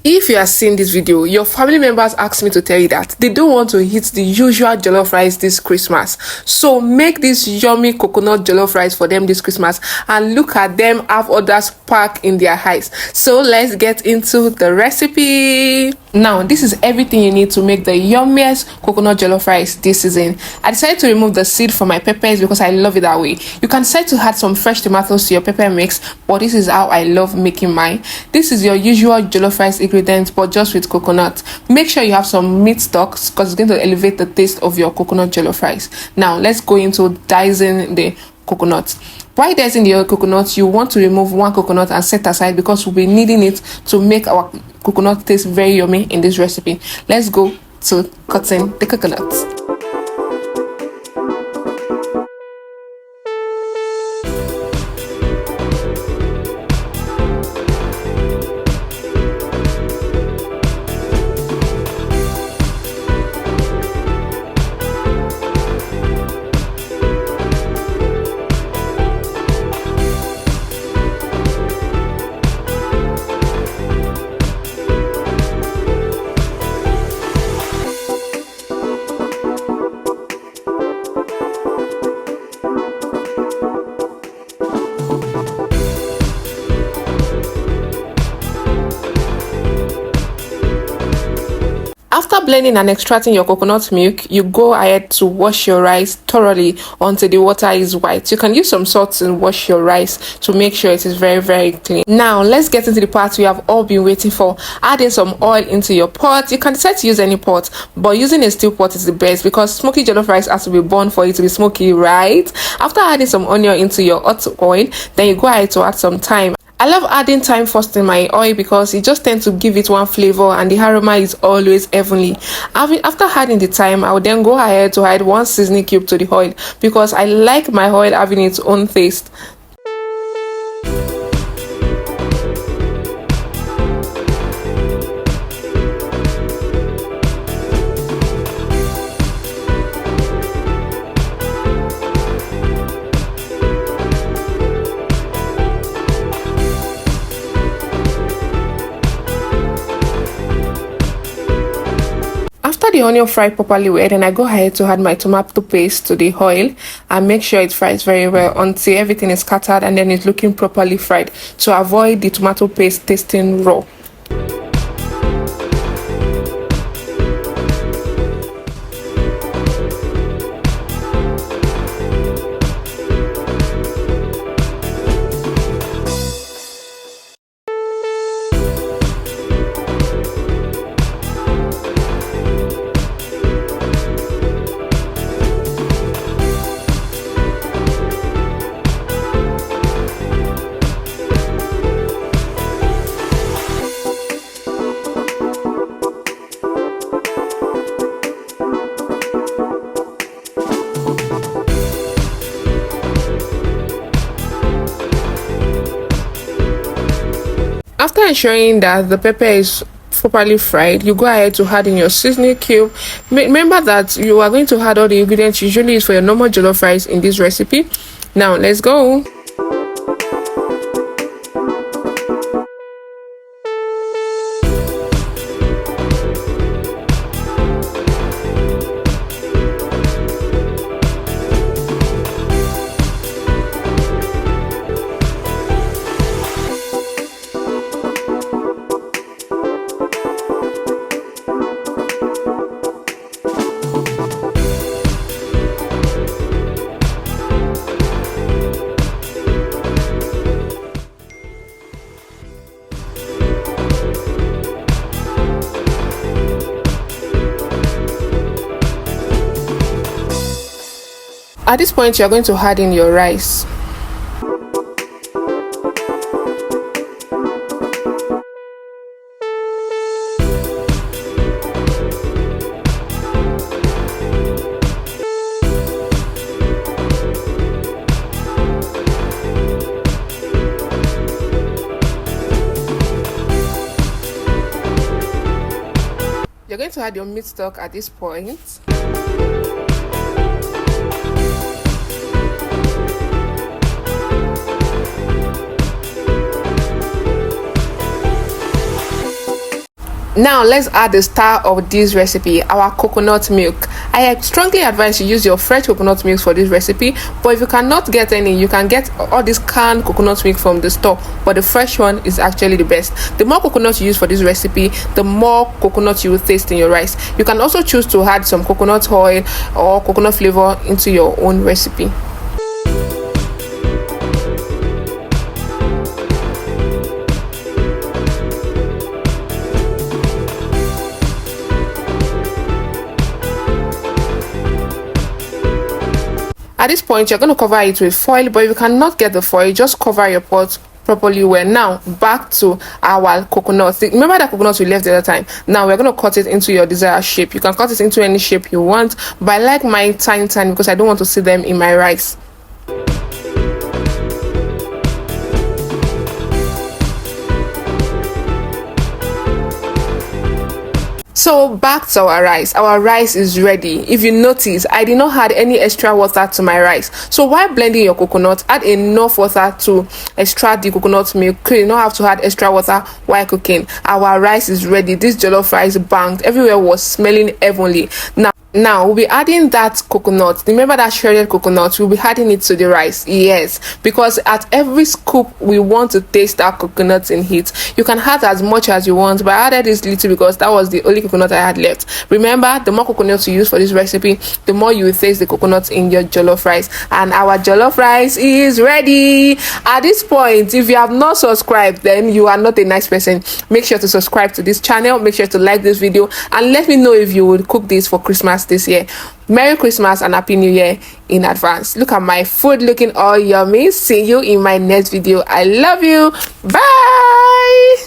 If you are seeing this video, your family members asked me to tell you that they don't want to eat the usual jollof rice this Christmas. So make this yummy coconut jollof rice for them this Christmas, and look at them have other spark in their eyes. So let's get into the recipe. Now, this is everything you need to make the yummiest coconut jollof rice this season. I decided to remove the seed from my peppers because I love it that way. You can decide to add some fresh tomatoes to your pepper mix, but this is how I love making mine. This is your usual jollof rice ingredients, but just with coconut. Make sure you have some meat stocks because it's going to elevate the taste of your coconut jollof rice. Now, let's go into dicing the coconut. While dicing the coconut, you want to remove one coconut and set aside because we'll be needing it to make our coconut taste very yummy in this recipe. Let's go to cutting the coconuts. After blending and extracting your coconut milk, you go ahead to wash your rice thoroughly until the water is white. You can use some salt to wash your rice to make sure it is very clean. Now, let's get into the part we have all been waiting for. Adding some oil into your pot. You can decide to use any pot, but using a steel pot is the best because smoky jollof rice has to be burnt for it to be smoky, right? After adding some onion into your hot oil, then you go ahead to add some thyme. I love adding thyme first in my oil because it just tends to give it one flavor and the aroma is always heavenly. After adding the thyme, I will then go ahead to add one seasoning cube to the oil because I like my oil having its own taste. After the onion fried properly well, then I go ahead to add my tomato paste to the oil and make sure it fries very well until everything is scattered and then it's looking properly fried to avoid the tomato paste tasting raw. After ensuring that the pepper is properly fried, you go ahead to add in your seasoning cube. Remember that you are going to add all the ingredients you usually use for your normal jollof rice in this recipe. Now let's go. At this point, you're going to add in your rice. You're going to add your meat stock at this point. Now let's add the star of this recipe, our coconut milk. I strongly advise you use your fresh coconut milk for this recipe, but if you cannot get any, you can get all this canned coconut milk from the store, but the fresh one is actually the best. The more coconut you use for this recipe, the more coconut you will taste in your rice. You can also choose to add some coconut oil or coconut flavor into your own recipe. At this point, you're going to cover it with foil, but if you cannot get the foil, just cover your pot properly well. Now back to our coconut. Remember that coconut we left the other time. Now we're going to cut it into your desired shape. You can cut it into any shape you want, but I like mine tiny because I don't want to see them in my rice. So back to our rice. Our rice is ready. If you notice, I did not add any extra water to my rice. So while blending your coconut, add enough water to extract the coconut milk. You do not have to add extra water while cooking. Our rice is ready. This jollof rice banged. Everywhere was smelling heavenly. Now we'll be adding that coconut. Remember that shredded coconut? We'll be adding it to the rice. Yes, because at every scoop we want to taste that coconut in heat. You can add as much as you want, but I added this little because that was the only coconut I had left. Remember, the more coconut you use for this recipe, the more you will taste the coconut in your jollof rice. And our jollof rice is ready. At this point, if you have not subscribed, then you are not a nice person. Make sure to subscribe to this channel. Make sure to like this video and let me know if you would cook this for Christmas this year. Merry Christmas and Happy New Year in advance. Look at my food looking all yummy. See you in my next video. I love you. Bye.